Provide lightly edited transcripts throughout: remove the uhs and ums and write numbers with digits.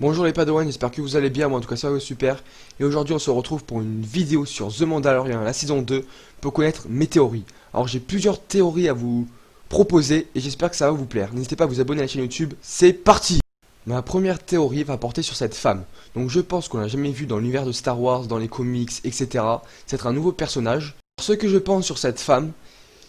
Bonjour les Padawans, j'espère que vous allez bien, moi en tout cas ça va super. Et aujourd'hui on se retrouve pour une vidéo sur The Mandalorian, la saison 2, pour connaître mes théories. Alors j'ai plusieurs théories à vous proposer et j'espère que ça va vous plaire. N'hésitez pas à vous abonner à la chaîne YouTube, c'est parti. Ma première théorie va porter sur cette femme. Donc je pense qu'on l'a jamais vue dans l'univers de Star Wars, dans les comics, etc. C'est être un nouveau personnage. Ce que je pense sur cette femme,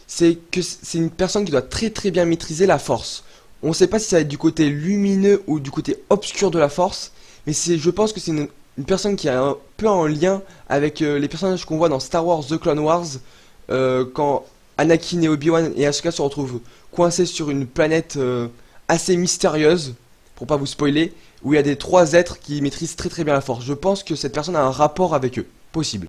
c'est que c'est une personne qui doit très bien maîtriser la force. On ne sait pas si ça va être du côté lumineux ou du côté obscur de la force, mais je pense que c'est une personne qui a un peu en lien avec les personnages qu'on voit dans Star Wars The Clone Wars, quand Anakin et Obi-Wan et Asuka se retrouvent coincés sur une planète assez mystérieuse, pour pas vous spoiler, où il y a des trois êtres qui maîtrisent très bien la force. Je pense que cette personne a un rapport avec eux, possible.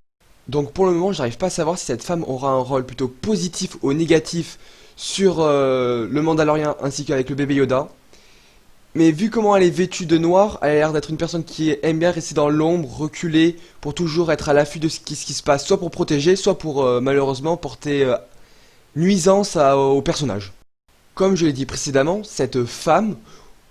Donc pour le moment, j'arrive pas à savoir si cette femme aura un rôle plutôt positif ou négatif sur le Mandalorian ainsi qu'avec le bébé Yoda. Mais vu comment elle est vêtue de noir, elle a l'air d'être une personne qui aime bien rester dans l'ombre, reculer, pour toujours être à l'affût de ce qui se passe, soit pour protéger, soit pour malheureusement porter nuisance au personnage. Comme je l'ai dit précédemment, cette femme,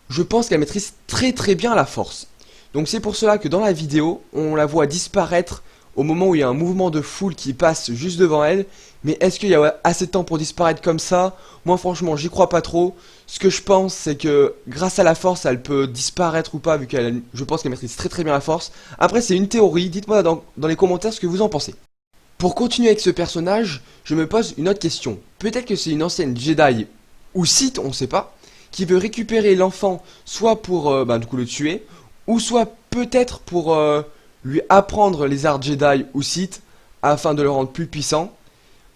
je pense qu'elle maîtrise très bien la force. Donc c'est pour cela que dans la vidéo, on la voit disparaître au moment où il y a un mouvement de foule qui passe juste devant elle. Mais est-ce qu'il y a assez de temps pour disparaître comme ça? Moi franchement j'y crois pas trop. Ce que je pense c'est que grâce à la force elle peut disparaître ou pas, vu qu'elle, je pense qu'elle maîtrise très bien la force. Après c'est une théorie, dites-moi dans les commentaires ce que vous en pensez. Pour continuer avec ce personnage, je me pose une autre question. Peut-être que c'est une ancienne Jedi ou Sith, on sait pas, qui veut récupérer l'enfant soit pour du coup le tuer, ou soit peut-être pour lui apprendre les arts Jedi ou Sith afin de le rendre plus puissant.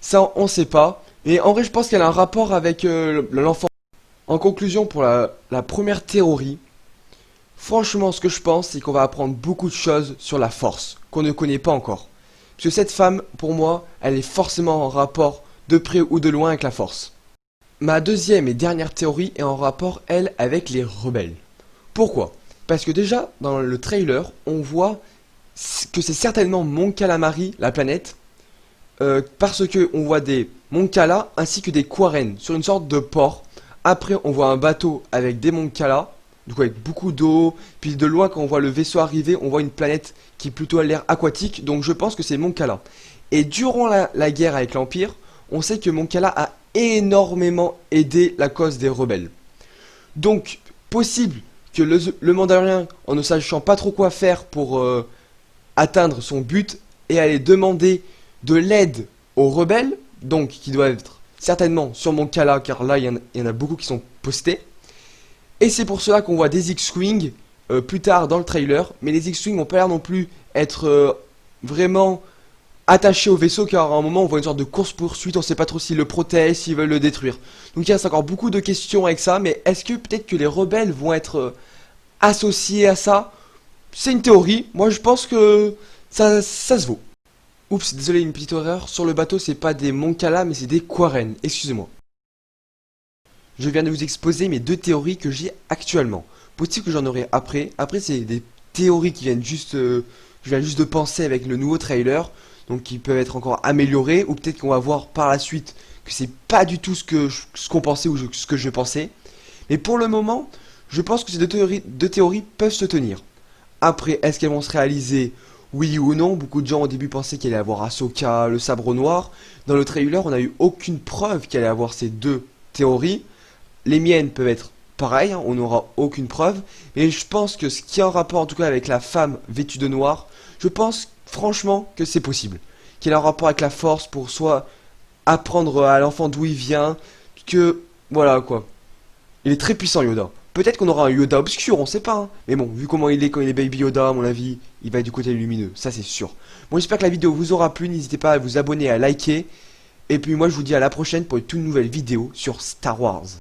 Ça on sait pas. Et en vrai je pense qu'elle a un rapport avec l'enfant. En conclusion pour la première théorie, franchement ce que je pense c'est qu'on va apprendre beaucoup de choses sur la force qu'on ne connaît pas encore. Parce que cette femme, pour moi, elle est forcément en rapport de près ou de loin avec la force. Ma deuxième et dernière théorie est en rapport, elle, avec les rebelles. Pourquoi? Parce que déjà, dans le trailer, on voit que c'est certainement Mon Calamari, la planète, parce que on voit des Mon Cala ainsi que des Quarren sur une sorte de port. Après, on voit un bateau avec des Mon Cala, du coup avec beaucoup d'eau. Puis de loin, quand on voit le vaisseau arriver, on voit une planète qui est plutôt à l'air aquatique. Donc je pense que c'est Mon Cala. Et durant la guerre avec l'Empire, on sait que Mon Cala a énormément aidé la cause des rebelles. Donc, possible que le Mandalorien, en ne sachant pas trop quoi faire pour atteindre son but, et aller demander de l'aide aux rebelles, donc qui doivent être certainement sur Mon Cala, car là il y en a beaucoup qui sont postés. Et c'est pour cela qu'on voit des X-Wing plus tard dans le trailer, mais les X-Wing n'ont pas l'air non plus être vraiment attachés au vaisseau, car à un moment on voit une sorte de course-poursuite, on sait pas trop s'ils le protègent, s'ils veulent le détruire. Donc il reste encore beaucoup de questions avec ça, mais est-ce que peut-être que les rebelles vont être associés à ça? C'est une théorie, moi je pense que ça se vaut. Oups, désolé, une petite erreur, sur le bateau c'est pas des Mon Cala, mais c'est des Quarren, excusez-moi. Je viens de vous exposer mes deux théories que j'ai actuellement. Possible que j'en aurai après. Après, c'est des théories qui viennent juste, je viens juste de penser avec le nouveau trailer, donc qui peuvent être encore améliorées, ou peut-être qu'on va voir par la suite que c'est pas du tout ce qu'on pensait ou ce que je pensais. Mais pour le moment, je pense que ces deux théories peuvent se tenir. Après, est-ce qu'elles vont se réaliser? Oui ou non? Beaucoup de gens au début pensaient qu'il allait avoir Ahsoka, le sabre noir. Dans le trailer, on n'a eu aucune preuve qu'il allait avoir ces deux théories. Les miennes peuvent être pareilles, hein, on n'aura aucune preuve. Mais je pense que ce qui a un rapport en tout cas avec la femme vêtue de noir, je pense franchement que c'est possible. Qu'il a un rapport avec la force pour soit apprendre à l'enfant d'où il vient, que voilà quoi. Il est très puissant Yoda. Peut-être qu'on aura un Yoda obscur, on sait pas. Hein. Mais bon, vu comment il est quand il est Baby Yoda, à mon avis, il va être du côté lumineux, ça c'est sûr. Bon, j'espère que la vidéo vous aura plu, n'hésitez pas à vous abonner, à liker. Et puis moi je vous dis à la prochaine pour une toute nouvelle vidéo sur Star Wars.